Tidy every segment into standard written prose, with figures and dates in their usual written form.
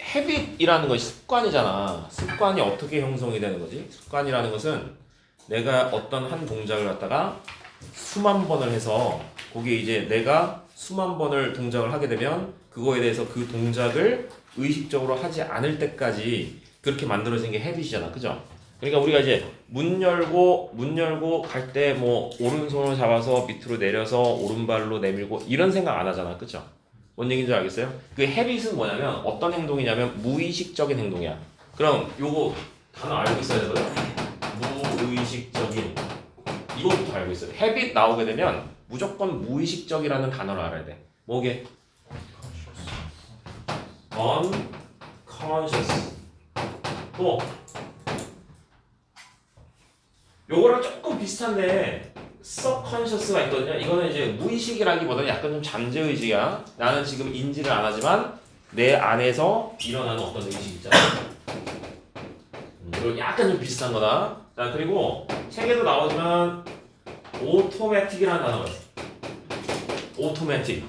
habit이라는 것이 습관이잖아. 습관이 어떻게 형성이 되는 거지? 습관이라는 것은 내가 어떤 한 동작을 갖다가 수만 번을 해서 거기에 이제 내가 수만 번을 동작을 하게 되면 그거에 대해서 그 동작을 의식적으로 하지 않을 때까지 그렇게 만들어진 게 habit이잖아. 그죠? 그러니까 우리가 이제 문 열고 갈 때 뭐 오른손을 잡아서 밑으로 내려서 오른발로 내밀고 이런 생각 안 하잖아. 그죠? 뭔 얘기인지 알겠어요? 그 habit은 뭐냐면 어떤 행동이냐면 무의식적인 행동이야. 그럼 요거 단어 알고 있어야 되거든? 무의식적인 이것부터 알고 있어요. habit 나오게 되면 무조건 무의식적이라는 단어를 알아야 돼. 뭐게? unconscious. 또 요거랑 조금 비슷한데 subconscious가 있거든요. 이거는 이제 무의식이라기보다는 약간 좀 잠재의식이야. 나는 지금 인지를 안 하지만 내 안에서 일어나는 어떤 의식 있잖아. 이거 약간 좀 비슷한 거다. 자, 그리고 책에도 나오지만 automatic이라는 단어가 있어. automatic.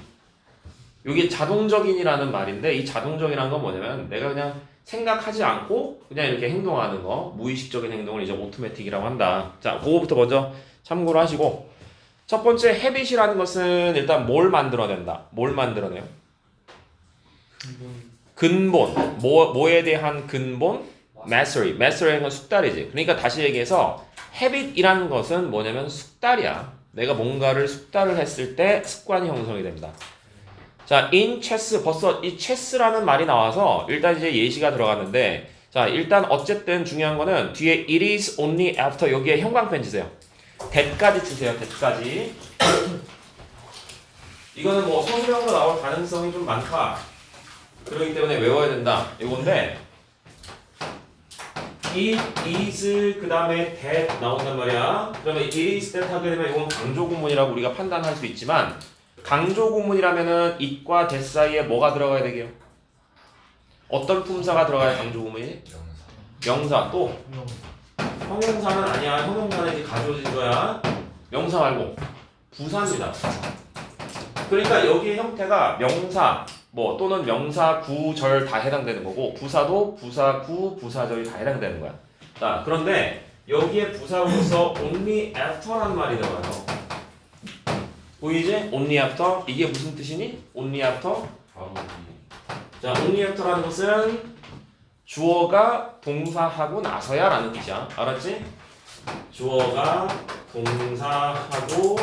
이게 자동적인이라는 말인데 이 자동적이라는 건 뭐냐면 내가 그냥 생각하지 않고 그냥 이렇게 행동하는 거, 무의식적인 행동을 이제 오토매틱이라고 한다. 자, 그거부터 먼저 참고로 하시고 첫 번째 habit이라는 것은 일단 뭘 만들어낸다. 뭘 만들어내요? 근본. 뭐에 대한 근본? mastery. mastery는 건 숙달이지. 그러니까 다시 얘기해서 habit이라는 것은 뭐냐면 숙달이야. 내가 뭔가를 숙달을 했을 때 습관이 형성이 된다. 자, in chess 벌써 이 chess라는 말이 나와서 일단 이제 예시가 들어갔는데 자, 일단 어쨌든 중요한 거는 뒤에 it is only after 여기에 형광펜 치세요. that까지 치세요. that까지. 이거는 뭐 서술형으로 나올 가능성이 좀 많다. 그렇기 때문에 외워야 된다. 이건데 it is 그 다음에 that 나온단 말이야. 그러면 it is that 하게 되면 이건 강조 구문이라고 우리가 판단할 수 있지만 강조 구문이라면은 it과 that 사이에 뭐가 들어가야 되게요? 어떤 품사가 들어가야 강조 구문이? 명사. 또 형용사는 아니야. 형용사는 이제 가져진 거야. 명사 말고 부사입니다. 그러니까 여기의 형태가 명사 뭐 또는 명사, 구, 절 다 해당되는 거고 부사도 부사, 구, 부사절이 다 해당되는 거야. 자, 그런데 여기에 부사로서 only after라는 말이 들어가요. 보이지? only after. 이게 무슨 뜻이니? only after. 자, only after라는 것은 주어가 동사하고 나서야 라는 뜻이야. 알았지? 주어가 동사하고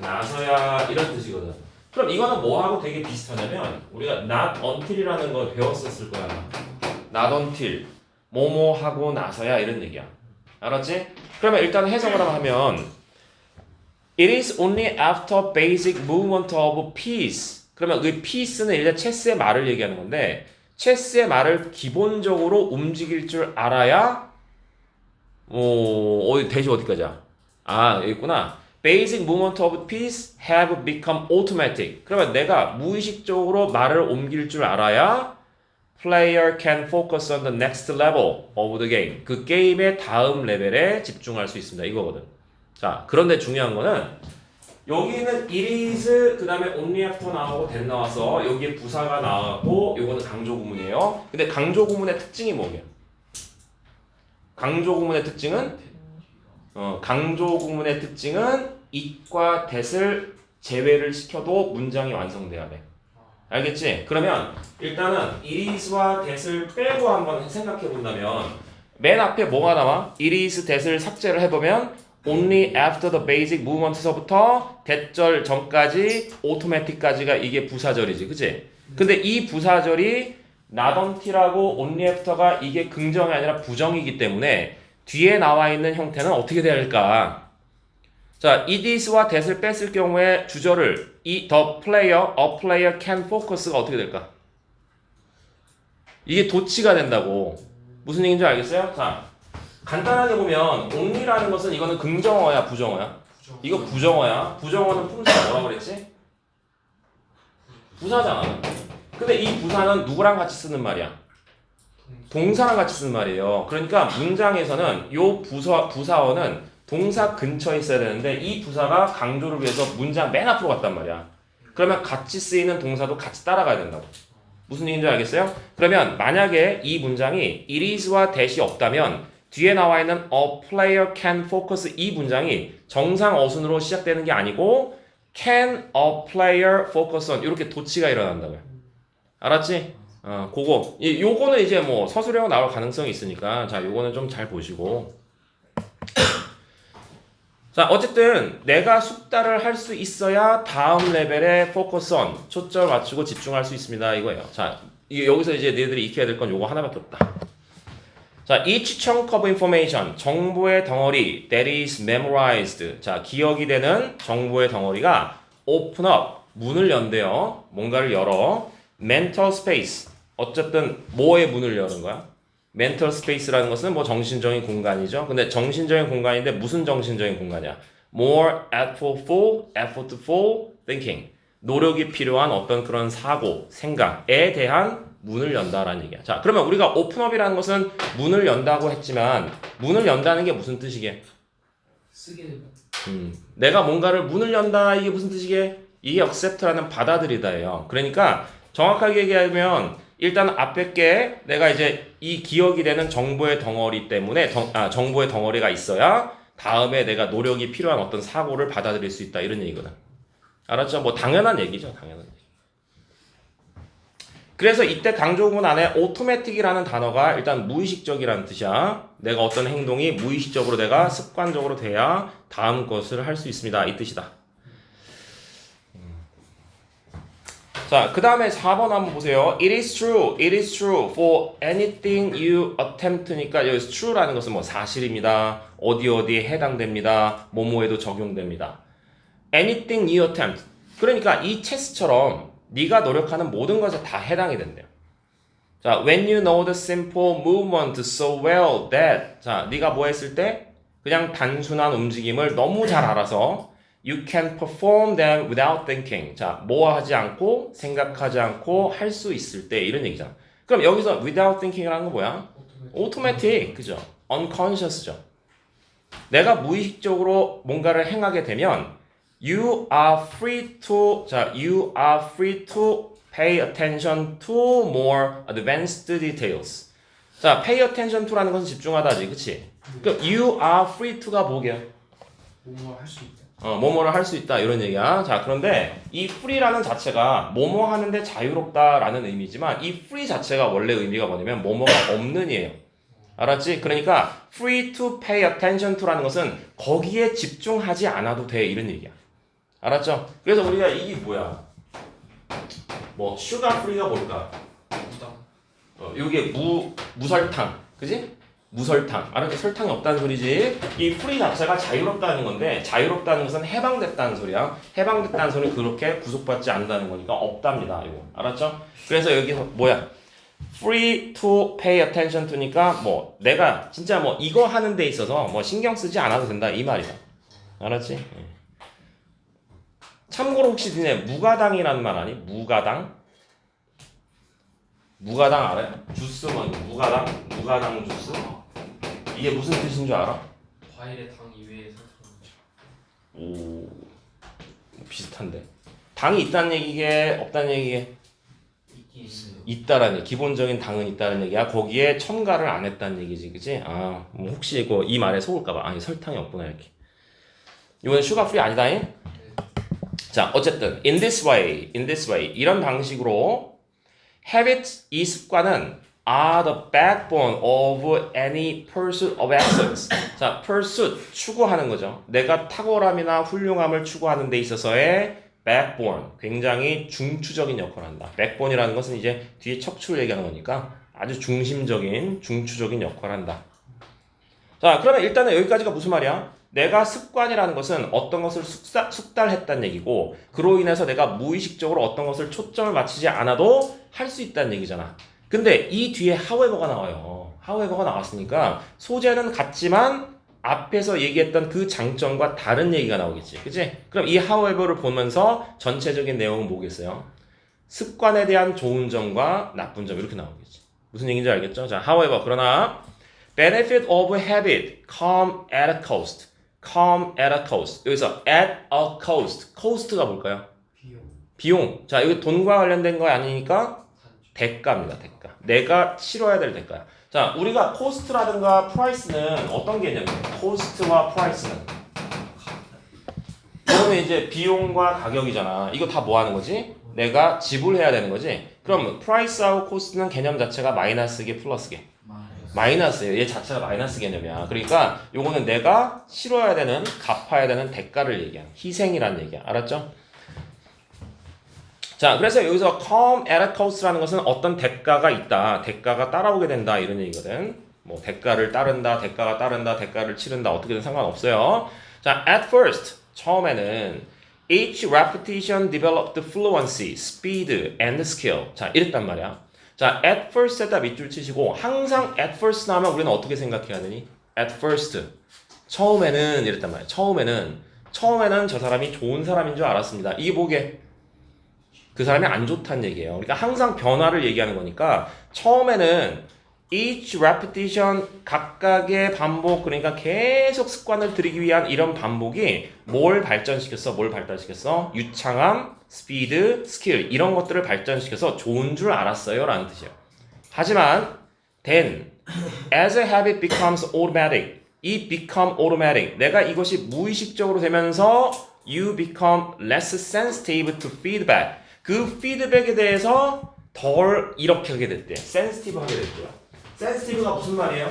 나서야 이런 뜻이거든. 그럼 이거는 뭐하고 되게 비슷하냐면 우리가 not until이라는 걸 배웠었을 거야. not until 뭐뭐하고 나서야 이런 얘기야. 알았지? 그러면 일단 해석을 하면 It is only after basic movement of piece. 그러면 그 piece는 일단 체스의 말을 얘기하는 건데 체스의 말을 기본적으로 움직일 줄 알아야 대시 어디까지야? 아, 여기 있구나. Basic movement of piece have become automatic. 그러면 내가 무의식적으로 말을 옮길 줄 알아야 player can focus on the next level of the game. 그 게임의 다음 레벨에 집중할 수 있습니다. 이거거든. 자, 그런데 중요한 거는 여기는 it is 그 다음에 only after 나오고 that 나와서 여기에 부사가 나왔고 요거는 강조 구문이에요. 근데 강조 구문의 특징이 뭐게요? 강조 구문의 특징은 it과 that을 제외를 시켜도 문장이 완성돼야 돼. 알겠지? 그러면 일단은 it is와 that을 빼고 한번 생각해 본다면 맨 앞에 뭐가 나와? it is that을 삭제를 해보면 only after the basic movement서부터 that절 전까지 automatic까지가 이게 부사절이지. 그치? 근데 이 부사절이 not until하고 only after가 이게 긍정이 아니라 부정이기 때문에 뒤에 나와 있는 형태는 어떻게 돼야 할까? 자, it is와 that을 뺐을 경우에 주절을 the player, a player can focus가 어떻게 될까? 이게 도치가 된다고. 무슨 얘기인지 알겠어요? 자, 간단하게 보면 only라는 것은 이거는 긍정어야, 부정어야? 이거 부정어야. 부정어는 품사가 뭐라고 그랬지? 부사잖아. 근데 이 부사는 누구랑 같이 쓰는 말이야? 동사랑 같이 쓰는 말이에요. 그러니까 문장에서는 요 부사어는 동사 근처에 있어야 되는데 이 부사가 강조를 위해서 문장 맨 앞으로 갔단 말이야. 그러면 같이 쓰이는 동사도 같이 따라가야 된다고. 무슨 얘기인지 알겠어요? 그러면 만약에 이 문장이 it is와 that이 없다면 뒤에 나와 있는 a player can focus 이 문장이 정상 어순으로 시작되는 게 아니고 can a player focus on 이렇게 도치가 일어난다고요. 알았지? 요거는 이제 뭐 서술형 나올 가능성이 있으니까 자 요거는 좀 잘 보시고 자 어쨌든 내가 숙달을 할 수 있어야 다음 레벨에 focus on 초점 맞추고 집중할 수 있습니다 이거예요. 자 여기서 이제 너희들이 익혀야 될 건 요거 하나밖에 없다. 자, each chunk of information, 정보의 덩어리 that is memorized. 자, 기억이 되는 정보의 덩어리가 open up, 문을 연대요. 뭔가를 열어. mental space, 어쨌든 뭐의 문을 여는 거야? mental space라는 것은 뭐 정신적인 공간이죠. 근데 정신적인 공간인데 무슨 정신적인 공간이야? more effortful thinking. 노력이 필요한 어떤 그런 사고, 생각에 대한 문을 연다라는 얘기야. 자, 그러면 우리가 오픈업이라는 것은 문을 연다고 했지만 문을 연다는 게 무슨 뜻이게? 쓰게 되면 내가 뭔가를 문을 연다 이게 무슨 뜻이게? 이게 accept라는 받아들이다예요. 그러니까 정확하게 얘기하면 일단 앞에 게 내가 이제 이 기억이 되는 정보의 덩어리 때문에 정보의 덩어리가 있어야 다음에 내가 노력이 필요한 어떤 사고를 받아들일 수 있다 이런 얘기거든. 알았죠? 뭐 당연한 얘기죠. 당연한 얘기. 그래서 이때 강조문 안에 automatic이라는 단어가 일단 무의식적이라는 뜻이야. 내가 어떤 행동이 무의식적으로 내가 습관적으로 돼야 다음 것을 할 수 있습니다. 이 뜻이다. 자, 그 다음에 4번 한번 보세요. It is true for anything you attempt니까 여기서 true라는 것은 뭐 사실입니다. 어디에 해당됩니다. 뭐뭐에도 적용됩니다. Anything you attempt. 그러니까 이 체스처럼 네가 노력하는 모든 것에 다 해당이 된대요. 자, when you know the simple movement so well that 자, 네가 뭐 했을 때 그냥 단순한 움직임을 너무 잘 알아서 you can perform them without thinking. 자, 뭐 하지 않고 생각하지 않고 할 수 있을 때 이런 얘기잖아. 그럼 여기서 without thinking이라는 건 뭐야? automatic. 그죠? unconscious죠. 내가 무의식적으로 뭔가를 행하게 되면 you are free to pay attention to more advanced details. 자, pay attention to라는 것은 집중하다지, 그치? 그럼 you are free to가 뭐게요? 뭐뭐 할 수 있다. 뭐뭐를 할 수 있다 이런 얘기야. 자, 그런데 이 free라는 자체가 뭐뭐 하는데 자유롭다라는 의미지만 이 free 자체가 원래 의미가 뭐냐면 뭐뭐가 없는 이에요. 알았지? 그러니까 free to pay attention to라는 것은 거기에 집중하지 않아도 돼 이런 얘기야. 알았죠? 그래서 우리가 이게 뭐야? 뭐 슈가 프리가 뭘까? 무당. 이게 무설탕, 그지? 무설탕. 알았지? 설탕이 없다는 소리지. 이 프리 자체가 자유롭다는 건데 자유롭다는 것은 해방됐다는 소리야. 해방됐다는 소리는 그렇게 구속받지 않는다는 거니까 없답니다. 이거 알았죠? 그래서 여기서 뭐야? Free to pay attention to니까 뭐 내가 진짜 뭐 이거 하는 데 있어서 뭐 신경 쓰지 않아도 된다 이 말이야. 알았지? 참고로 혹시 니네 무가당이라는 말 아니? 무가당? 무가당 알아요? 주스 뭐 무가당 주스? 이게 무슨 뜻인 줄 알아? 과일의 당 이외에 설탕. 오 비슷한데 당이 있다는 얘기게 없다는 얘기게? 있긴 있어요. 있다라는 얘기. 기본적인 당은 있다는 얘기야. 거기에 첨가를 안 했다는 얘기지, 그치? 뭐 혹시 이거 이 말에 속을까봐 아니 설탕이 없구나 이렇게. 이건 슈가 프리 아니다잉? 자, 어쨌든 in this way 이런 방식으로 habits 이 습관은 are the backbone of any pursuit of excellence. 자, pursuit 추구하는 거죠. 내가 탁월함이나 훌륭함을 추구하는 데 있어서의 backbone 굉장히 중추적인 역할을 한다. backbone이라는 것은 이제 뒤에 척추를 얘기하는 거니까 아주 중추적인 역할을 한다. 자, 그러면 일단은 여기까지가 무슨 말이야? 내가 습관이라는 것은 어떤 것을 숙달했다는 얘기고 그로 인해서 내가 무의식적으로 어떤 것을 초점을 맞추지 않아도 할 수 있다는 얘기잖아. 근데 이 뒤에 however가 나와요. however가 나왔으니까 소재는 같지만 앞에서 얘기했던 그 장점과 다른 얘기가 나오겠지. 그치? 그럼 이 however를 보면서 전체적인 내용은 뭐겠어요? 습관에 대한 좋은 점과 나쁜 점 이렇게 나오겠지. 무슨 얘기인지 알겠죠? 자, however 그러나 benefit of habit come at a cost. come at a cost. 여기서 at a cost. cost가 뭘까요? 비용. 비용. 자, 여기 돈과 관련된 거 아니니까 대가입니다. 대가. 내가 치러야 될 대가야. 자, 우리가 코스트라든가 프라이스는 어떤 개념이에요? 코스트와 프라이스는 그러면 이제 비용과 가격이잖아. 이거 다 뭐 하는 거지? 내가 지불해야 되는 거지. 그럼 프라이스하고 코스트는 개념 자체가 마이너스게 플러스게? 마이너스예요. 얘 자체가 마이너스 개념이야. 그러니까 요거는 내가 치러야 되는, 갚아야 되는 대가를 얘기한 희생이란 얘기야. 알았죠? 자, 그래서 여기서 come at a cost라는 것은 어떤 대가가 있다. 대가가 따라오게 된다. 이런 얘기거든. 뭐 대가를 따른다, 대가가 따른다, 대가를 치른다. 어떻게든 상관없어요. 자, at first 처음에는 each repetition developed fluency, speed, and skill. 자, 이랬단 말이야. 자, at first에다 밑줄 치시고 항상 at first 나오면 우리는 어떻게 생각해야 되니? at first. 처음에는 이랬단 말이야. 처음에는 저 사람이 좋은 사람인 줄 알았습니다. 이게 뭐게? 그 사람이 안 좋다는 얘기예요. 그러니까 항상 변화를 얘기하는 거니까 처음에는 each repetition 각각의 반복 그러니까 계속 습관을 들이기 위한 이런 반복이 뭘 발전시켰어? 뭘 발달시켰어? 유창함, 스피드, 스킬 이런 것들을 발전시켜서 좋은 줄 알았어요 라는 뜻이에요. 하지만 then as a habit becomes automatic 이 become automatic 내가 이것이 무의식적으로 되면서 you become less sensitive to feedback 그 피드백에 대해서 덜 이렇게 하게 됐대. 센시티브 하게 됐대요. 센시티브가 무슨 말이에요?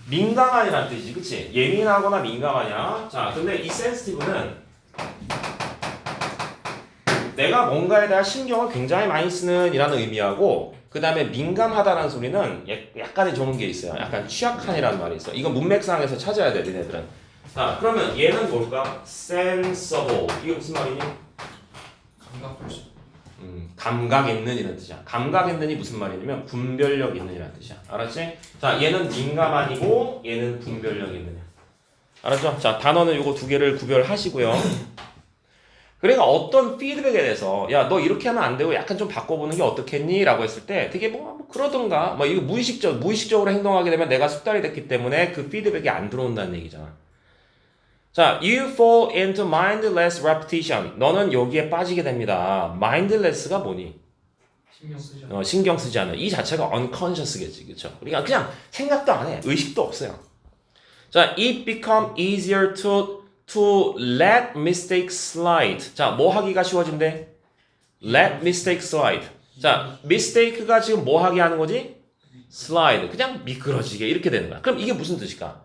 민감한이라는 뜻이지, 그치? 예민하거나 민감하냐? 자, 근데 이 센시티브는 내가 뭔가에 대한 신경을 굉장히 많이 쓰는 이라는 의미하고 그 다음에 민감하다는 소리는 약간의 좋은 게 있어요. 약간 취약한이라는 말이 있어. 이건 문맥상에서 찾아야 돼, 니네들은. 자, 그러면 얘는 뭘까? sensible. 이게 무슨 말이니? 감각 있는 이런 뜻이야. 감각 있는이 무슨 말이냐면 분별력 있는 이란 뜻이야. 알았지? 자, 얘는 민감한이고 얘는 분별력 있느냐. 알았죠? 자, 단어는 요거 두 개를 구별하시고요. 그러니까 어떤 피드백에 대해서 야, 너 이렇게 하면 안 되고 약간 좀 바꿔보는 게 어떻겠니? 라고 했을 때 되게 뭐 그러던가 뭐 이거 무의식적으로 행동하게 되면 내가 습관이 됐기 때문에 그 피드백이 안 들어온다는 얘기잖아. 자, you fall into mindless repetition. 너는 여기에 빠지게 됩니다. mindless가 뭐니? 신경 쓰지 않는. 이 자체가 unconscious겠지, 그렇죠? 그러니까 그냥 생각도 안 해, 의식도 없어요. 자, it become easier to let mistakes slide. 자, 뭐 하기가 쉬워진대? let mistakes slide. 자, mistake가 지금 뭐 하게 하는 거지? slide. 그냥 미끄러지게 이렇게 되는 거야. 그럼 이게 무슨 뜻일까?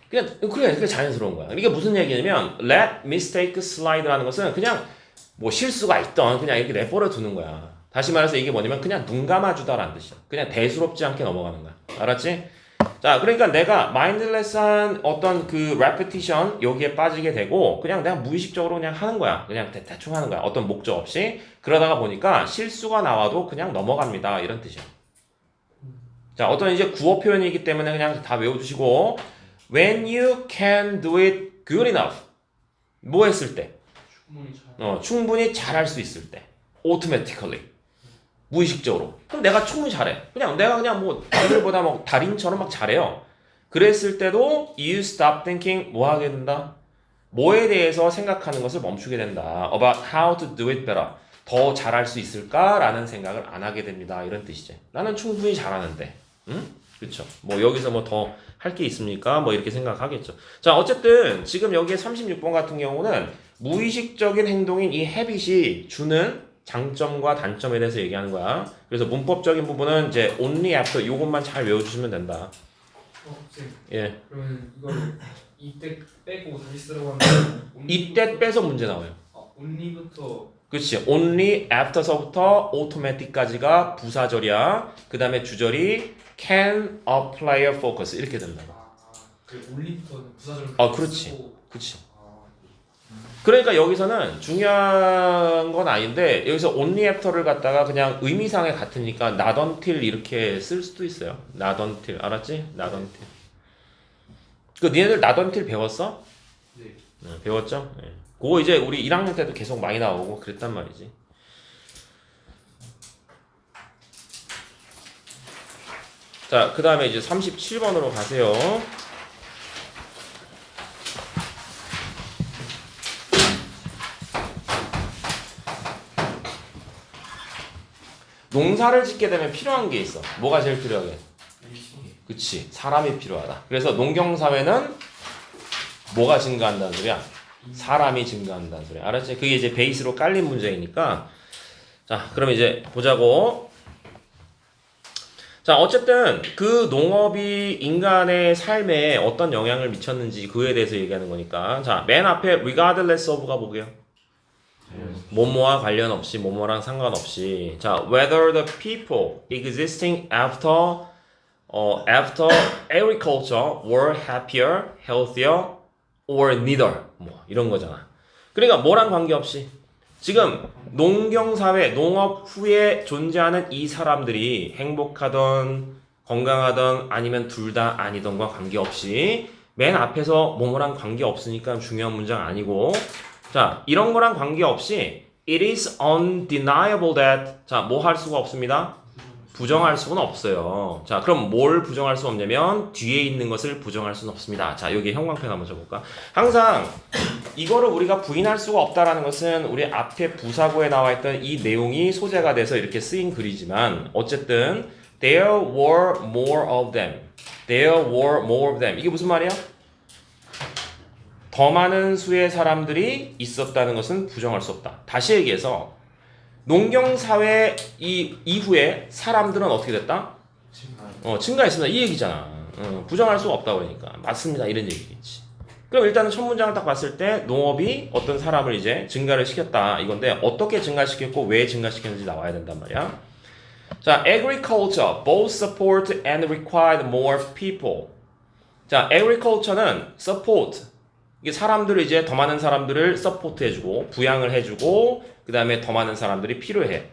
그냥 자연스러운 거야. 이게 무슨 얘기냐면 let mistake slide라는 것은 그냥 뭐 실수가 있던 그냥 이렇게 내버려 두는 거야. 다시 말해서 이게 뭐냐면 그냥 눈 감아주다라는 뜻이야. 그냥 대수롭지 않게 넘어가는 거야. 알았지? 자, 그러니까 내가 mindless한 어떤 그 repetition 여기에 빠지게 되고 그냥 내가 무의식적으로 그냥 하는 거야. 그냥 대충 하는 거야. 어떤 목적 없이. 그러다가 보니까 실수가 나와도 그냥 넘어갑니다. 이런 뜻이야. 자, 어떤 이제 구어 표현이기 때문에 그냥 다 외워주시고 when you can do it good enough. 뭐 했을 때? 충분히 잘할 수 있을 때. automatically. 무의식적으로. 그럼 내가 충분히 잘해. 내가 그냥 뭐 남들보다 뭐 달인처럼 막 잘해요. 그랬을 때도 you stop thinking 뭐 하게 된다? 뭐에 대해서 생각하는 것을 멈추게 된다. about how to do it better. 더 잘할 수 있을까라는 생각을 안 하게 됩니다. 이런 뜻이지. 나는 충분히 잘하는데. 응? 그렇죠. 뭐 여기서 뭐 더 할 게 있습니까? 뭐 이렇게 생각하겠죠. 자, 어쨌든 지금 여기에 36번 같은 경우는 무의식적인 행동인 이 habit이 주는 장점과 단점에 대해서 얘기하는 거야. 그래서 문법적인 부분은 이제 only after 요것만 잘 외워주시면 된다. 쌤. 예. 그러면 이걸 이때 빼고 다시 쓰라고 하면 이때 빼서 문제 나와요. only부터 그렇지. only after서부터 automatic까지가 부사절이야. 그 다음에 주절이 can apply a focus 이렇게 된다. 그 only부터는 부사절. 그렇지. 그렇지. 그러니까 여기서는 중요한 건 아닌데 여기서 only after를 갖다가 그냥 의미상에 같으니까 not until 이렇게 쓸 수도 있어요. not until 알았지? not until. 그 니네들 not until 배웠어? 네. 배웠죠? 네. 그거 이제 우리 1학년 때도 계속 많이 나오고 그랬단 말이지. 자, 그 다음에 이제 37번으로 가세요. 농사를 짓게 되면 필요한 게 있어. 뭐가 제일 필요하게? 그치, 사람이 필요하다. 그래서 농경사회는 뭐가 증가한다는 소리야? 사람이 증가한다는 소리야. 알았지? 그게 이제 베이스로 깔린 문제이니까. 자, 그럼 이제 보자고. 자, 어쨌든 그 농업이 인간의 삶에 어떤 영향을 미쳤는지 그에 대해서 얘기하는 거니까. 자, 맨 앞에 regardless of가 뭐게요? 뭐뭐와 관련 없이, 뭐뭐랑 상관없이. 자, whether the people existing after agriculture were happier, healthier, or neither. 뭐 이런 거잖아. 그러니까 뭐랑 관계없이 지금 농경사회, 농업 후에 존재하는 이 사람들이 행복하던 건강하던 아니면 둘 다 아니던과 관계없이 맨 앞에서 뭐뭐랑 관계없으니까 중요한 문장 아니고 자 이런 거랑 관계없이 it is undeniable that 자 뭐 할 수가 없습니다. 부정할 수는 없어요. 자 그럼 뭘 부정할 수 없냐면 뒤에 있는 것을 부정할 수는 없습니다. 자 여기 형광펜 한번 줘볼까? 항상 이거를 우리가 부인할 수가 없다라는 것은 우리 앞에 부사구에 나와 있던 이 내용이 소재가 돼서 이렇게 쓰인 글이지만 어쨌든 there were more of them. There were more of them. 이게 무슨 말이야? 더 많은 수의 사람들이 있었다는 것은 부정할 수 없다. 다시 얘기해서 농경사회 이후에 사람들은 어떻게 됐다? 증가했습니다. 이 얘기잖아. 부정할 수가 없다 그러니까. 맞습니다. 이런 얘기겠지. 그럼 일단은 첫 문장을 딱 봤을 때 농업이 어떤 사람을 이제 증가를 시켰다 이건데 어떻게 증가시켰고 왜 증가시켰는지 나와야 된단 말이야. 자, agriculture both support and required more people. 자, agriculture는 support. 이게 사람들을 이제 더 많은 사람들을 서포트 해주고 부양을 해주고 그 다음에 더 많은 사람들이 필요해.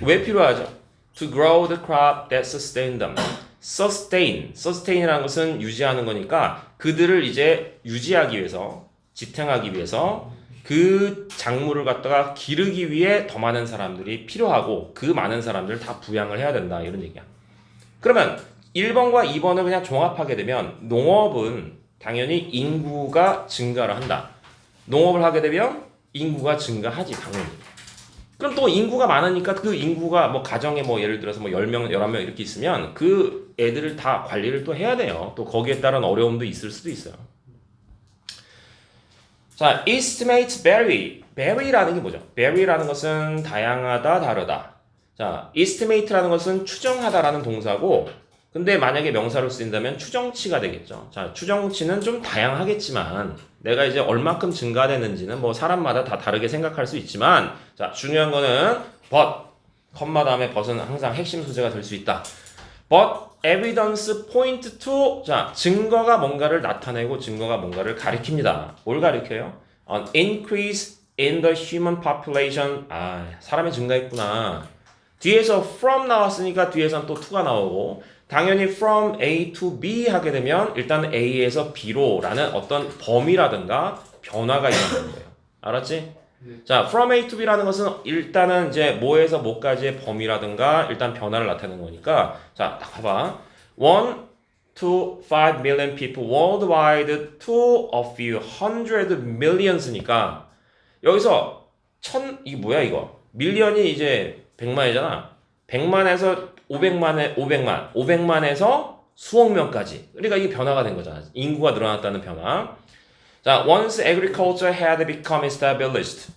왜 필요하죠? To grow the crop that sustain them. sustain이라는 것은 유지하는 거니까 그들을 이제 유지하기 위해서 지탱하기 위해서 그 작물을 갖다가 기르기 위해 더 많은 사람들이 필요하고 그 많은 사람들을 다 부양을 해야 된다 이런 얘기야. 그러면 1번과 2번을 그냥 종합하게 되면 농업은 당연히 인구가 증가를 한다. 농업을 하게 되면 인구가 증가하지 당연히. 그럼 또 인구가 많으니까 그 인구가 뭐 가정에 뭐 예를 들어서 뭐 10명, 11명 이렇게 있으면 그 애들을 다 관리를 또 해야 돼요. 또 거기에 따른 어려움도 있을 수도 있어요. 자, estimates vary. vary라는 게 뭐죠? vary라는 것은 다양하다, 다르다. 자, estimate라는 것은 추정하다라는 동사고 근데 만약에 명사로 쓰인다면 추정치가 되겠죠. 자, 추정치는 좀 다양하겠지만 내가 이제 얼마큼 증가됐는지는 뭐 사람마다 다 다르게 생각할 수 있지만 자, 중요한 거는 but, 컴마 다음에 but은 항상 핵심 소재가 될 수 있다. but evidence point to 자, 증거가 뭔가를 나타내고 증거가 뭔가를 가리킵니다. 뭘 가리켜요? An increase in the human population. 아, 사람이 증가했구나. 뒤에서 from 나왔으니까 뒤에선 또 to가 나오고 당연히 from A to B 하게 되면 일단 A에서 B로 라는 어떤 범위라든가 변화가 있는 거예요. 알았지? 네. 자, from A to B라는 것은 일단은 이제 뭐에서 뭐까지의 범위라든가 일단 변화를 나타내는 거니까 자, 딱 봐봐. 1 to 5 million people worldwide to a few hundred millions니까 여기서 이게 뭐야 이거? 밀리언이 이제 100만이잖아. 100만에서 500만에서 수억 명까지. 그러니까 이게 변화가 된 거잖아. 인구가 늘어났다는 변화. 자, once agriculture had become established.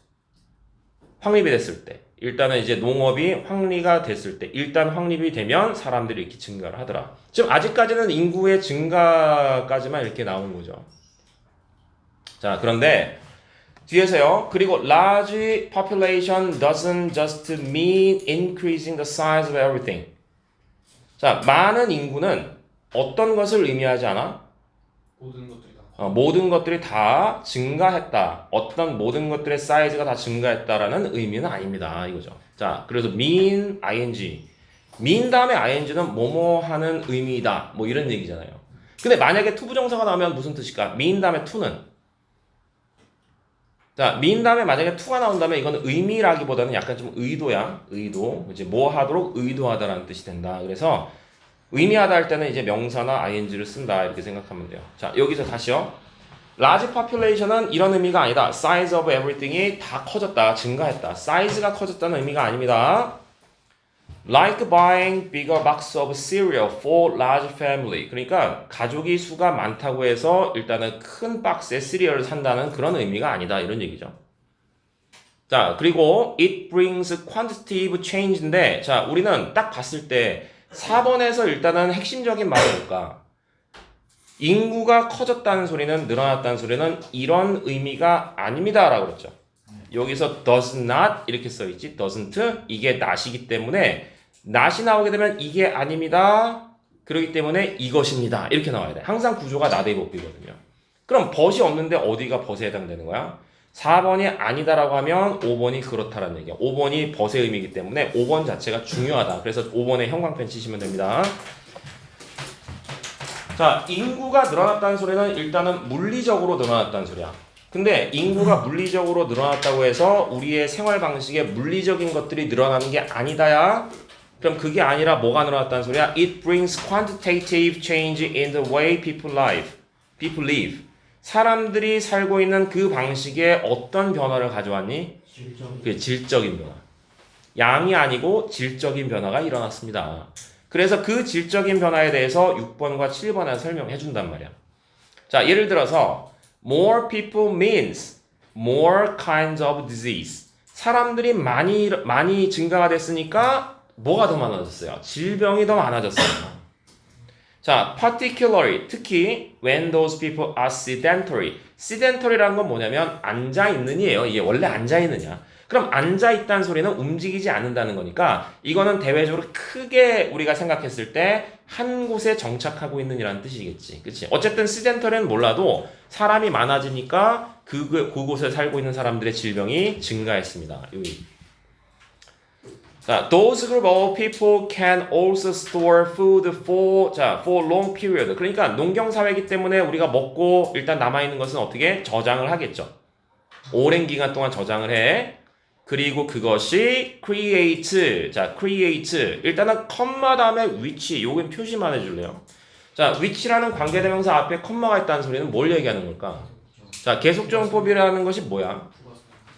확립이 됐을 때. 일단은 이제 농업이 확립이 됐을 때. 일단 확립이 되면 사람들이 이렇게 증가를 하더라. 지금 아직까지는 인구의 증가까지만 이렇게 나오는 거죠. 자, 그런데 뒤에서요. 그리고 large population doesn't just mean increasing the size of everything. 자, 많은 인구는 어떤 것을 의미하지 않아? 모든 것들이 다 증가했다. 어떤 모든 것들의 사이즈가 다 증가했다라는 의미는 아닙니다. 이거죠. 자, 그래서 mean ing. mean 다음에 ing는 뭐뭐 하는 의미이다. 뭐 이런 얘기잖아요. 근데 만약에 to 부정사가 나오면 무슨 뜻일까? mean 다음에 to는 자, mean 다음에 만약에 to가 나온다면 이거는 의미라기보다는 약간 좀 의도야. 의도. 이제 뭐 하도록 의도하다라는 뜻이 된다. 그래서 의미하다 할 때는 이제 명사나 ing를 쓴다. 이렇게 생각하면 돼요. 자, 여기서 다시요. large population은 이런 의미가 아니다. size of everything이 다 커졌다. 증가했다. 사이즈가 커졌다는 의미가 아닙니다. Like buying bigger box of cereal for large family. 그러니까 가족이 수가 많다고 해서 일단은 큰 박스의 시리얼을 산다는 그런 의미가 아니다 이런 얘기죠. 자, 그리고 it brings quantitative change인데 자, 우리는 딱 봤을 때 4번에서 일단은 핵심적인 말이 뭘까? 인구가 커졌다는 소리는 늘어났다는 소리는 이런 의미가 아닙니다 라고 그랬죠. 여기서 does not 이렇게 써있지 doesn't 이게 not이기 때문에 not이 나오게 되면 이게 아닙니다 그렇기 때문에 이것입니다 이렇게 나와야 돼. 항상 구조가 not의 복비거든요. 그럼 but이 없는데 어디가 but에 해당되는 거야? 4번이 아니다라고 하면 5번이 그렇다라는 얘기야. 5번이 but의 의미이기 때문에 5번 자체가 중요하다. 그래서 5번에 형광펜 치시면 됩니다. 자, 인구가 늘어났다는 소리는 일단은 물리적으로 늘어났다는 소리야. 근데 인구가 물리적으로 늘어났다고 해서 우리의 생활 방식에 물리적인 것들이 늘어나는 게 아니다야. 그럼 그게 아니라 뭐가 늘어났다는 소리야? It brings quantitative change in the way people live. 사람들이 살고 있는 그 방식에 어떤 변화를 가져왔니? 그게 질적인 변화. 양이 아니고 질적인 변화가 일어났습니다. 그래서 그 질적인 변화에 대해서 6번과 7번에 설명해 준단 말이야. 자, 예를 들어서 more people means more kinds of disease. 사람들이 많이 증가가 됐으니까 뭐가 더 많아졌어요? 질병이 더 많아졌어요. 자, particularly 특히 when those people are sedentary. sedentary라는 건 뭐냐면 앉아 있는이에요. 이게 원래 앉아 있느냐? 그럼 앉아 있다는 소리는 움직이지 않는다는 거니까 이거는 대외적으로 크게 우리가 생각했을 때 한 곳에 정착하고 있는이라는 뜻이겠지. 그렇지? 어쨌든 sedentary는 몰라도 사람이 많아지니까 그곳에 살고 있는 사람들의 질병이 증가했습니다. 여기. 자, those group of people can also store food for long period. 그러니까 농경 사회이기 때문에 우리가 먹고 일단 남아 있는 것은 어떻게 저장을 하겠죠. 오랜 기간 동안 저장을 해. 그리고 그것이 create. 자, create. 일단은 컴마 다음에 which. 요건 표시만 해줄래요. 자, which라는 관계대명사 앞에 컴마가 있다는 소리는 뭘 얘기하는 걸까? 자, 계속적용법이라는 것이 뭐야?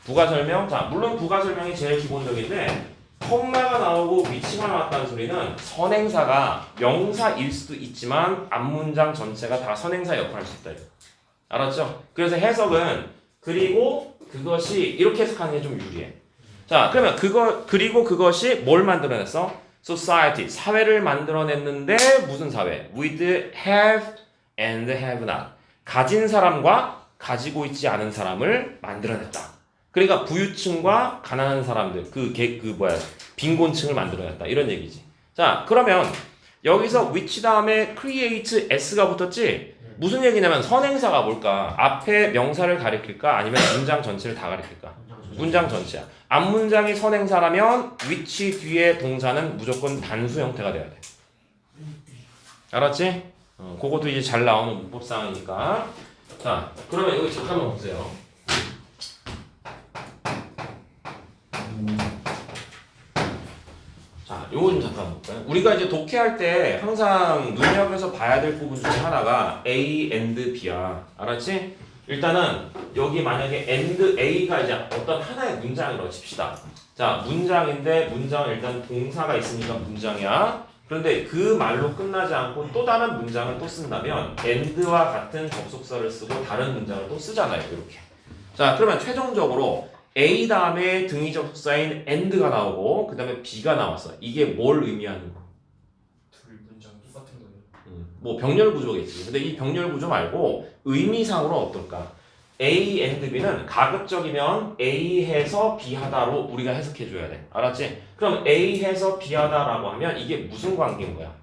부가설명. 자, 물론 부가설명이 제일 기본적인데 컴마가 나오고 위치가 나왔다는 소리는 선행사가 명사일 수도 있지만 앞문장 전체가 다 선행사 역할을 할 수 있다. 알았죠? 그래서 해석은 그리고 그것이 이렇게 해석하는 게 좀 유리해. 자, 그러면 그리고 그것이 뭘 만들어냈어? society, 사회를 만들어냈는데 무슨 사회? with have and have not. 가진 사람과 가지고 있지 않은 사람을 만들어냈다. 그러니까 부유층과 가난한 사람들, 빈곤층을 만들어냈다. 이런 얘기지. 자, 그러면 여기서 which 다음에 create s가 붙었지? 무슨 얘기냐면 선행사가 뭘까? 앞에 명사를 가리킬까? 아니면 문장 전체를 다 가리킬까? 문장 전체야. 앞문장이 선행사라면 which 뒤에 동사는 무조건 단수 형태가 돼야 돼. 알았지? 그것도 이제 잘 나오는 문법상이니까. 자, 그러면 여기 잠깐만 보세요. 자, 요거 좀 잠깐 볼까요? 우리가 이제 독해할 때 항상 눈여겨서 봐야 될 부분 중에 하나가 A and B야. 알았지? 일단은 여기 만약에 and A가 이제 어떤 하나의 문장이라고 칩시다. 자, 문장인데 문장은 일단 동사가 있으니까 문장이야. 그런데 그 말로 끝나지 않고 또 다른 문장을 또 쓴다면 and와 같은 접속사를 쓰고 다른 문장을 또 쓰잖아요. 이렇게. 자, 그러면 최종적으로 A 다음에 등위 접속사인 and가 나오고 그 다음에 B가 나왔어. 이게 뭘 의미하는 거? 둘 문장 똑같은 거예요. 뭐 병렬 구조겠지. 근데 이 병렬 구조 말고 의미상으로 어떨까? A and B는 가급적이면 A 해서 B 하다로 우리가 해석해 줘야 돼. 알았지? 그럼 A 해서 B 하다라고 하면 이게 무슨 관계인 거야?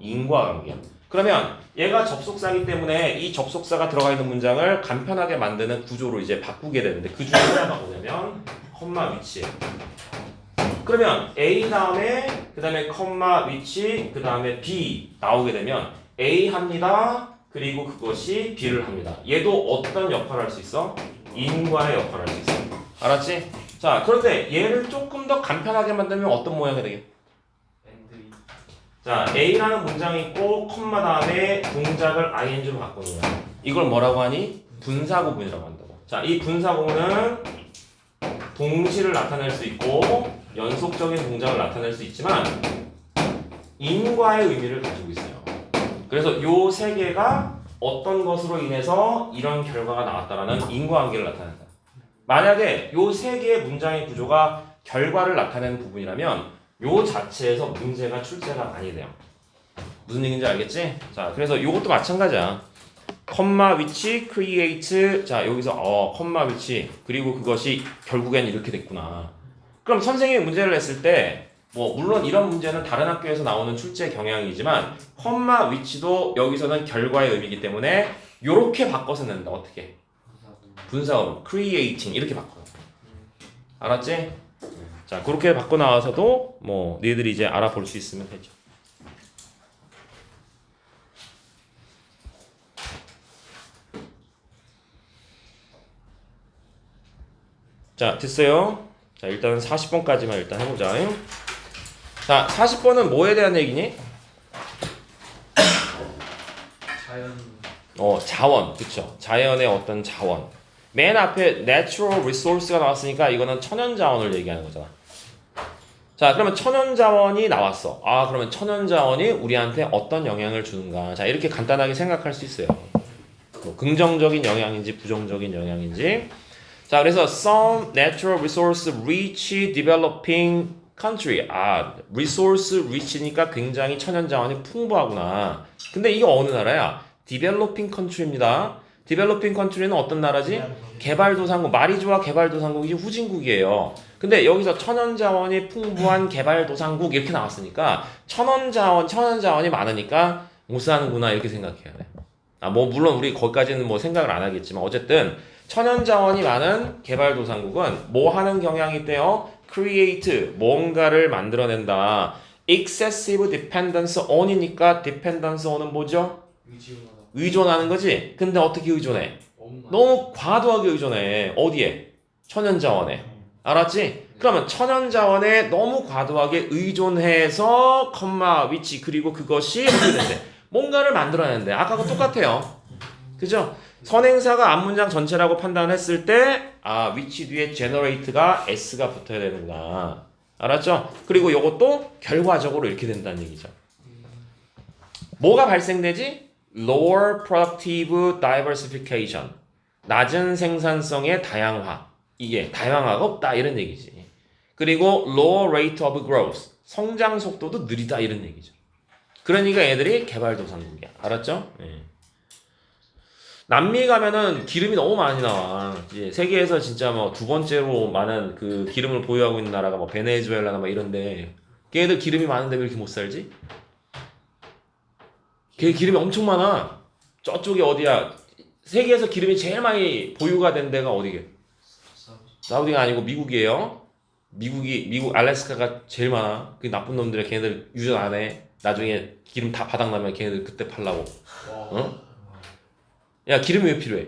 인과관계야. 그러면 얘가 접속사이기 때문에 이 접속사가 들어가 있는 문장을 간편하게 만드는 구조로 이제 바꾸게 되는데 그 중에 하나가 뭐냐면 컴마 위치. 그러면 A 다음에 그 다음에 컴마 위치 그 다음에 B 나오게 되면 A 합니다. 그리고 그것이 B를 합니다. 얘도 어떤 역할을 할 수 있어? 인과의 역할을 할 수 있어. 알았지? 자, 그런데 얘를 조금 더 간편하게 만들면 어떤 모양이 되게? 자, A라는 문장이 있고 컴마 다음에 동작을 ing로 바꾸는 거야. 이걸 뭐라고 하니? 분사구문이라고 한다고. 자, 이 분사구문은 동시를 나타낼 수 있고 연속적인 동작을 나타낼 수 있지만 인과의 의미를 가지고 있어요. 그래서 요 세 개가 어떤 것으로 인해서 이런 결과가 나왔다라는 인과관계를 나타낸다. 만약에 요 세 개의 문장의 구조가 결과를 나타내는 부분이라면 요 자체에서 문제가 출제가 많이 돼요. 무슨 얘기인지 알겠지? 자, 그래서 요것도 마찬가지야. 컴마 위치 크리에이트. 자, 여기서 컴마 위치 그리고 그것이 결국엔 이렇게 됐구나. 그럼 선생님이 문제를 냈을 때 뭐 물론 이런 문제는 다른 학교에서 나오는 출제 경향이지만 컴마 위치도 여기서는 결과의 의미이기 때문에 요렇게 바꿔서 낸다. 어떻게? 분사어로 creating 이렇게 바꿔. 알았지? 자, 그렇게 바꿔 나와서도 뭐 너희들이 이제 알아볼 수 있으면 되죠. 자, 됐어요. 자, 일단 40번까지만 일단 해보자. 자, 40번은 뭐에 대한 얘기니? 자연. 자원, 그쵸? 자연의 어떤 자원. 맨 앞에 natural resource가 나왔으니까 이거는 천연자원을 얘기하는 거잖아. 자, 그러면 천연자원이 나왔어. 그러면 천연자원이 우리한테 어떤 영향을 주는가? 자, 이렇게 간단하게 생각할 수 있어요. 뭐 긍정적인 영향인지 부정적인 영향인지. 자, 그래서 some natural resource rich developing country. resource rich니까 굉장히 천연자원이 풍부하구나. 근데 이게 어느 나라야? developing country입니다. developing country는 어떤 나라지? 개발도상국. 말이 좋아 개발도상국이 후진국이에요. 근데 여기서 천연자원이 풍부한 개발도상국 이렇게 나왔으니까 천연자원이 많으니까 못 사는구나 이렇게 생각해야 돼. 뭐 물론 우리 거기까지는 뭐 생각을 안 하겠지만 어쨌든 천연자원이 많은 개발도상국은 뭐 하는 경향이 있대요? create, 뭔가를 만들어낸다. excessive dependence on이니까 dependence on은 뭐죠? 의존하는 거지? 근데 어떻게 의존해? 너무 과도하게 의존해. 어디에? 천연자원에. 알았지? 그러면 천연자원에 너무 과도하게 의존해서 컴마 위치 그리고 그것이 어떻게 된대? 뭔가를 만들어내는데 아까하고 똑같아요. 그죠? 선행사가 앞문장 전체라고 판단했을 때 위치 뒤에 generate가 s가 붙어야 되는구나. 알았죠? 그리고 이것도 결과적으로 이렇게 된다는 얘기죠. 뭐가 발생되지? lower productive diversification. 낮은 생산성의 다양화. 이게 다양화가 없다 이런 얘기지. 그리고 lower rate of growth. 성장 속도도 느리다 이런 얘기죠. 그러니까 얘들이 개발도상국이야. 알았죠? 네. 남미 가면은 기름이 너무 많이 나와. 이제 세계에서 진짜 뭐 두 번째로 많은 그 기름을 보유하고 있는 나라가 뭐 베네수엘라나 뭐 이런데 걔네들 기름이 많은데 왜 이렇게 못 살지? 걔 기름이 엄청 많아. 저쪽이 어디야? 세계에서 기름이 제일 많이 보유가 된 데가 어디게? 사우디가 아니고 미국이에요. 미국 알래스카가 제일 많아. 그 나쁜 놈들이 걔네들 유전 안 해. 나중에 기름 다 바닥나면 걔네들 그때 팔라고. 어? 야, 기름이 왜 필요해?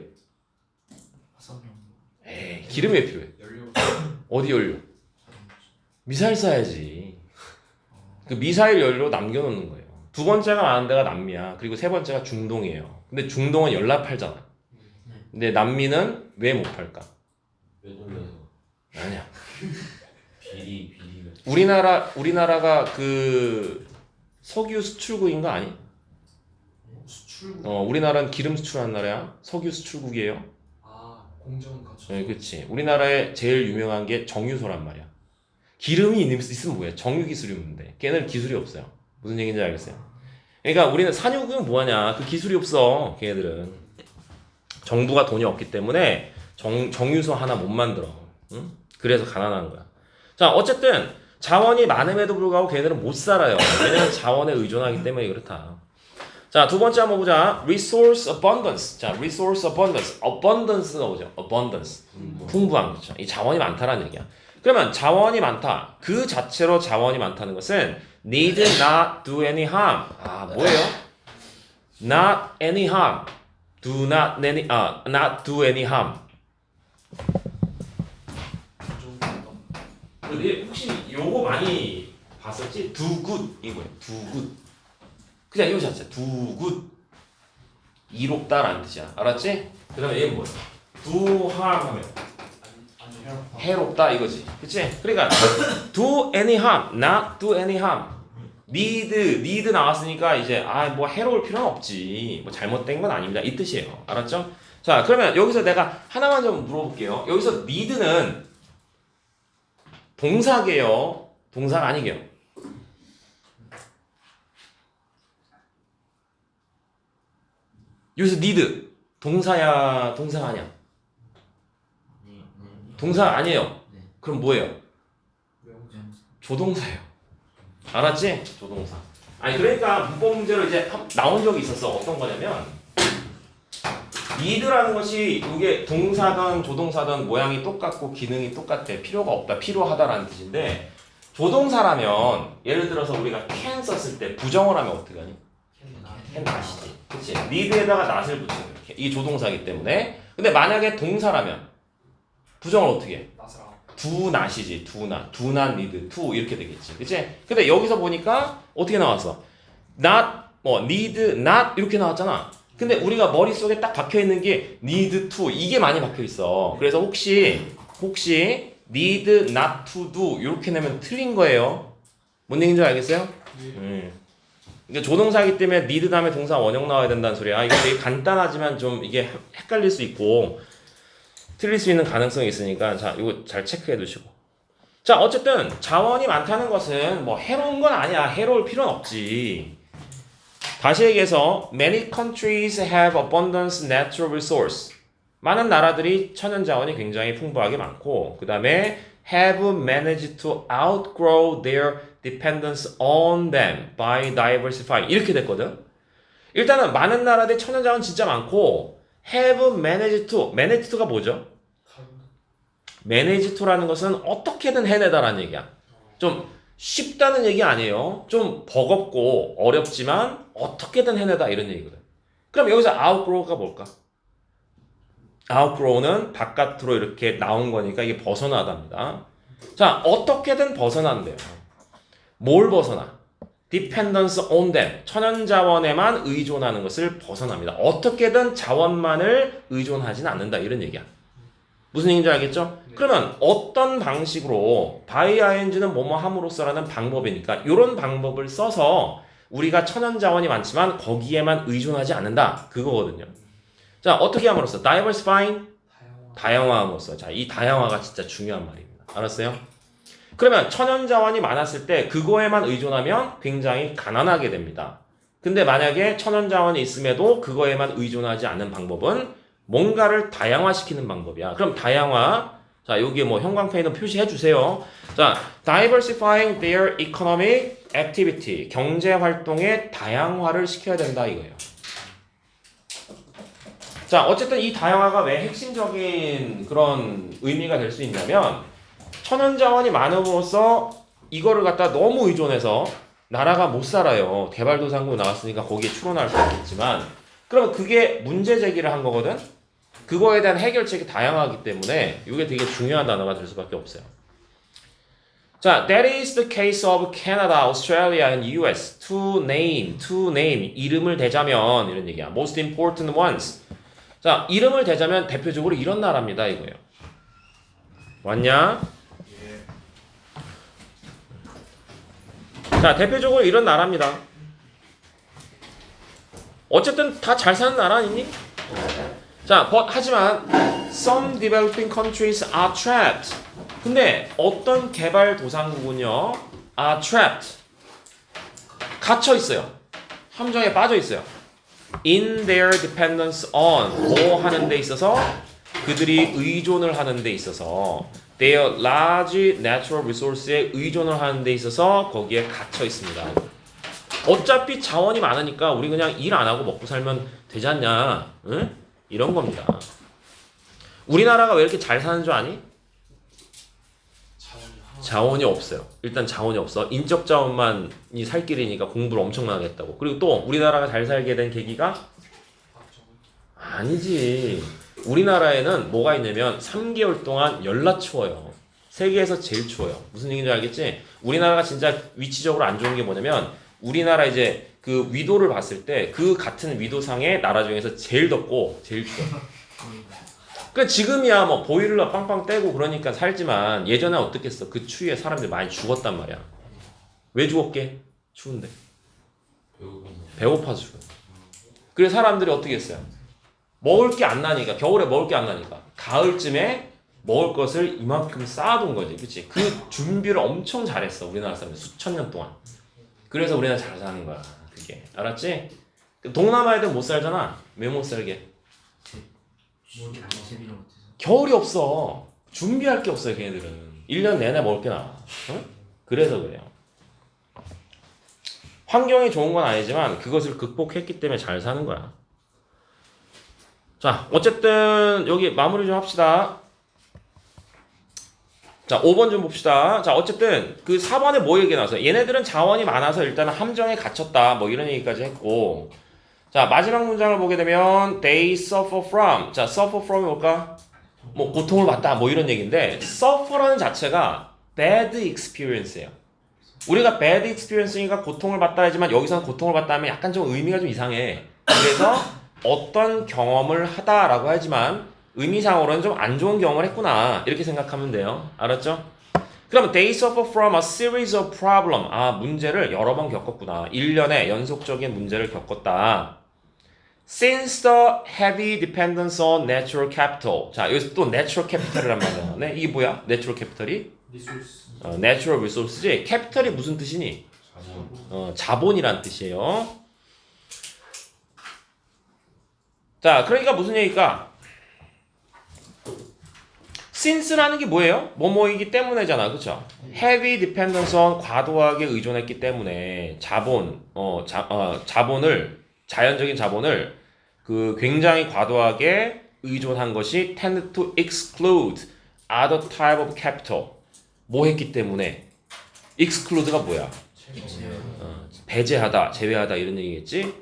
에이, 기름이 왜 필요해? 어디 연료? 미사일 쏴야지. 그 미사일 연료 남겨놓는 거예요. 두 번째가 많은 데가 남미야. 그리고 세 번째가 중동이에요. 근데 중동은 연락 팔잖아. 근데 남미는 왜 못 팔까? 왜 돌려서? 아니야. 비리가. 우리나라가 그 석유 수출국인 거 아니? 수출국. 우리나라는 기름 수출하는 나라야. 석유 수출국이에요. 공정 거쳐. 네, 그렇지. 우리나라에 제일 유명한 게 정유소란 말이야. 기름이 있으면 뭐야? 정유 기술이면 돼. 걔네는 기술이 없어요. 무슨 얘기인지 알겠어요? 그러니까 우리는 산유국은 뭐하냐? 그 기술이 없어. 걔네들은 정부가 돈이 없기 때문에 정유소 하나 못 만들어. 응? 그래서 가난한 거야. 자, 어쨌든 자원이 많음에도 불구하고 걔네들은 못 살아요. 왜냐면 자원에 의존하기 때문에 그렇다. 자, 두 번째 한번 보자. resource abundance. 자, resource abundance. abundance가 뭐죠? abundance. 풍부한 거죠. 이 자원이 많다라는 얘기야. 그러면 자원이 많다. 그 자체로 자원이 많다는 것은 need not do any harm. 뭐예요? not any harm. do not do any harm. 근데 혹시 요거 많이 봤었지? do good 이거예요. do good. 그냥 이거 자체 do good. 이롭다라는 뜻이야. 알았지? 그 다음에 얘는 뭐야? do harm 하면 해롭다 이거지. 그치? 그러니까 do any harm, not do any harm. need 나왔으니까 이제 뭐 해로울 필요는 없지. 뭐 잘못된 건 아닙니다. 이 뜻이에요. 알았죠? 자, 그러면 여기서 내가 하나만 좀 물어볼게요. 여기서 need는 동사게요? 동사가 아니게요? 여기서 need 동사야, 동사가 아니야? 동사 아니에요. 그럼 뭐예요? 조동사예요. 알았지? 조동사. 아니 그러니까 문법 문제로 이제 나온 적이 있었어. 어떤 거냐면 need라는 것이 이게 동사든 조동사든 모양이 똑같고 기능이 똑같대. 필요가 없다. 필요하다라는 뜻인데 조동사라면 예를 들어서 우리가 can 썼을 때 부정을 하면 어떻게 하니? can not이지. 그치? need에다가 not을 붙이는 거야. 이게 조동사이기 때문에. 근데 만약에 동사라면 부정을 어떻게 해? do not이지. do not need to 이렇게 되겠지. 그치? 근데 여기서 보니까 어떻게 나왔어? not need not 이렇게 나왔잖아. 근데 우리가 머릿속에 딱 박혀있는 게 need to 이게 많이 박혀있어. 그래서 혹시 need not to do 이렇게 내면 틀린 거예요. 뭔 얘기인지 알겠어요? 이게 조동사이기 때문에 need 다음에 동사 원형 나와야 된다는 소리야. 이거 되게 간단하지만 좀 이게 헷갈릴 수 있고 틀릴 수 있는 가능성이 있으니까 자 이거 잘 체크해 두시고. 자 어쨌든 자원이 많다는 것은 뭐 해로운 건 아니야. 해로울 필요는 없지. 다시 얘기해서 many countries have abundant natural resource. 많은 나라들이 천연자원이 굉장히 풍부하게 많고 그 다음에 have managed to outgrow their dependence on them by diversifying 이렇게 됐거든. 일단은 많은 나라들이 천연자원 진짜 많고 have managed to managed to가 뭐죠? manage to라는 것은 어떻게든 해내다라는 얘기야. 좀 쉽다는 얘기 아니에요. 좀 버겁고 어렵지만 어떻게든 해내다 이런 얘기거든. 그럼 여기서 outgrow가 뭘까? outgrow는 바깥으로 이렇게 나온 거니까 이게 벗어나답니다. 자, 어떻게든 벗어난대요. 뭘 벗어나? dependence on them. 천연자원에만 의존하는 것을 벗어납니다. 어떻게든 자원만을 의존하진 않는다 이런 얘기야. 무슨 얘기인지 알겠죠? 그러면 어떤 방식으로 by ing는 뭐뭐 함으로써라는 방법이니까 이런 방법을 써서 우리가 천연자원이 많지만 거기에만 의존하지 않는다 그거거든요. 자 어떻게 함으로써 diversifying 다양화함으로써. 자 이 다양화가 진짜 중요한 말입니다. 알았어요? 그러면 천연자원이 많았을 때 그거에만 의존하면 굉장히 가난하게 됩니다. 근데 만약에 천연자원이 있음에도 그거에만 의존하지 않는 방법은 뭔가를 다양화시키는 방법이야. 그럼 다양화. 자, 여기에 뭐 형광펜으로 표시해 주세요. 자, diversifying their economic activity. 경제 활동의 다양화를 시켜야 된다 이거예요. 자, 어쨌든 이 다양화가 왜 핵심적인 그런 의미가 될 수 있냐면 천연자원이 많음으로써 이거를 갖다 너무 의존해서 나라가 못 살아요. 개발도상국 나왔으니까 거기에 추론할 수 있겠지만 그러면 그게 문제 제기를 한 거거든. 그거에 대한 해결책이 다양하기 때문에 이게 되게 중요한 단어가 될 수밖에 없어요. 자, that is the case of Canada, Australia, and US. To name, 이름을 대자면 이런 얘기야. Most important ones. 자, 이름을 대자면 대표적으로 이런 나라입니다 이거예요. 왔냐? 자, 대표적으로 이런 나라입니다. 어쨌든 다 잘 사는 나라 아니니? 자, 하지만 some developing countries are trapped. 근데 어떤 개발도상국은요, are trapped. 갇혀 있어요. 함정에 빠져 있어요. In their dependence on 뭐 하는 데 있어서 그들이 의존을 하는 데 있어서 their large natural resource에 의존을 하는 데 있어서 거기에 갇혀 있습니다. 어차피 자원이 많으니까 우리 그냥 일 안 하고 먹고 살면 되지 않냐? 응? 이런 겁니다. 우리나라가 왜 이렇게 잘 사는 줄 아니? 자원이 없어요. 일단 자원이 없어. 인적 자원만이 살 길이니까 공부를 엄청나게 했다고. 그리고 또 우리나라가 잘 살게 된 계기가 아니지. 우리나라에는 뭐가 있냐면 3개월 동안 열나 추워요. 세계에서 제일 추워요. 무슨 얘기인지 알겠지? 우리나라가 진짜 위치적으로 안 좋은 게 뭐냐면 우리나라 이제 그 위도를 봤을 때 그 같은 위도상의 나라 중에서 제일 덥고 제일 추워. 그러니까 지금이야 뭐 보일러 빵빵 떼고 그러니까 살지만 예전에 어떻겠어? 그 추위에 사람들이 많이 죽었단 말이야. 왜 죽었게? 추운데. 배고파서 죽어. 그래서 사람들이 어떻게 했어요? 먹을 게 안 나니까 겨울에 먹을 게 안 나니까 가을쯤에 먹을 것을 이만큼 쌓아둔 거지, 그렇지? 그 준비를 엄청 잘했어 우리나라 사람들 수천 년 동안. 그래서 우리나라 잘 사는 거야, 그게. 알았지? 동남아 애들 못 살잖아. 왜 못 살게? 겨울이 없어. 준비할 게 없어요, 걔네들은. 1년 내내 먹을 게 나와. 응? 그래서 그래요. 환경이 좋은 건 아니지만 그것을 극복했기 때문에 잘 사는 거야. 자, 어쨌든 여기 마무리 좀 합시다. 자, 5번 좀 봅시다. 자, 어쨌든 그 4번에 뭐 얘기 나왔어요? 얘네들은 자원이 많아서 일단은 함정에 갇혔다. 뭐 이런 얘기까지 했고. 자, 마지막 문장을 보게 되면 they suffer from. 자, suffer from이 뭘까? 뭐 고통을 받다 뭐 이런 얘기인데 suffer라는 자체가 bad experience예요. 우리가 bad experience니까 고통을 받다 하지만 여기서는 고통을 받다 하면 약간 좀 의미가 좀 이상해. 그래서 어떤 경험을 하다라고 하지만 의미상으로는 좀 안 좋은 경험을 했구나 이렇게 생각하면 돼요. 알았죠? 그러면 they suffer from a series of problem. 아, 문제를 여러 번 겪었구나. 1년에 연속적인 문제를 겪었다. Since the heavy dependence on natural capital. 자, 여기서 또 natural capital이란 말이 나오네. 이게 뭐야? natural capital이? 리소스. natural resource지. capital이 무슨 뜻이니? 자본이란 뜻이에요. 자, 그러니까 무슨 얘기일까? since라는 게 뭐예요? 뭐뭐이기 때문에잖아, 그렇죠? heavy dependence on 과도하게 의존했기 때문에 자본을 자연적인 자본을 그 굉장히 과도하게 의존한 것이 tend to exclude other type of capital. 뭐 했기 때문에 exclude가 뭐야? 배제하다, 제외하다 이런 얘기겠지?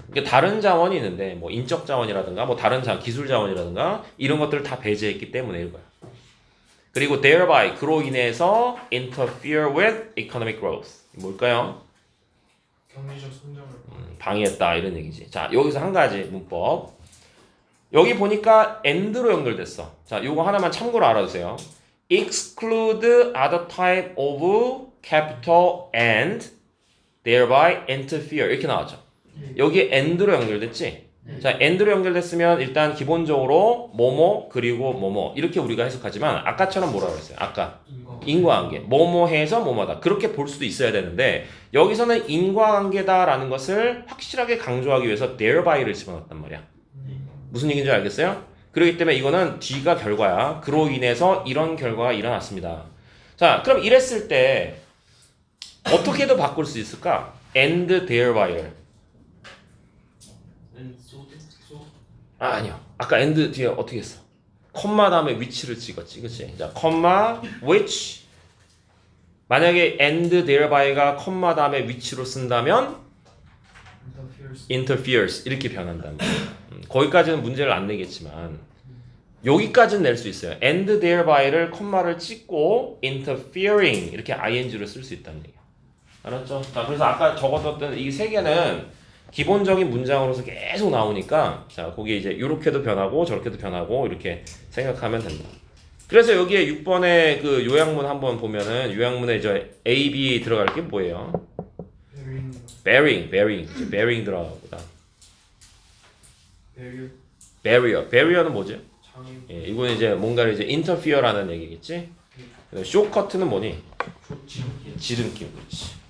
그러니까 다른 자원이 있는데 뭐 인적 자원이라든가 뭐 다른 기술 자원이라든가 이런 것들을 다 배제했기 때문에 이거야. 그리고 thereby 그로 인해서 interfere with economic growth. 뭘까요? 경제적 성장을 방해했다 이런 얘기지. 자, 여기서 한 가지 문법. 여기 보니까 and로 연결됐어. 자, 요거 하나만 참고로 알아두세요. exclude other type of capital and thereby interfere 이렇게 나왔죠. 여기 and로 연결됐지? 자, and로 연결됐으면 일단 기본적으로 뭐뭐 그리고 뭐뭐 이렇게 우리가 해석하지만 아까처럼 뭐라고 했어요? 아까 인과관계. 뭐뭐해서 뭐뭐다. 그렇게 볼 수도 있어야 되는데 여기서는 인과관계다라는 것을 확실하게 강조하기 위해서 thereby,를 집어넣었단 말이야. 무슨 얘기인지 알겠어요? 그렇기 때문에 이거는 뒤가 결과야. 그로 인해서 이런 결과가 일어났습니다. 자, 그럼 이랬을 때 어떻게도 바꿀 수 있을까? and thereby,를. 아니요. 아까 and 뒤에 어떻게 했어? 컴마 다음에 which를 찍었지. 그치? 자, 컴마 which. 만약에 and thereby,가 컴마 다음에 which로 쓴다면 interferes 이렇게 변한다는 거예요. 거기까지는 문제를 안 내겠지만 여기까지는 낼 수 있어요. and thereby,를 컴마를 찍고 interfering 이렇게 ing를 쓸 수 있다는 얘기예요. 알았죠? 자, 그래서 아까 적어뒀던 이 세 개는 기본적인 문장으로서 계속 나오니까 자, 거기에 이제 이렇게도 변하고 저렇게도 변하고 이렇게 생각하면 된다. 그래서 여기에 6번의 그 요약문 한번 보면은 요약문에 이제 A, B 들어갈 게 뭐예요? bearing 들어가보다. barrier는 뭐지? 예, 이거는 이제 뭔가를 이제 interfere라는 얘기겠지? shortcut는 뭐니? 지름길, 그렇지.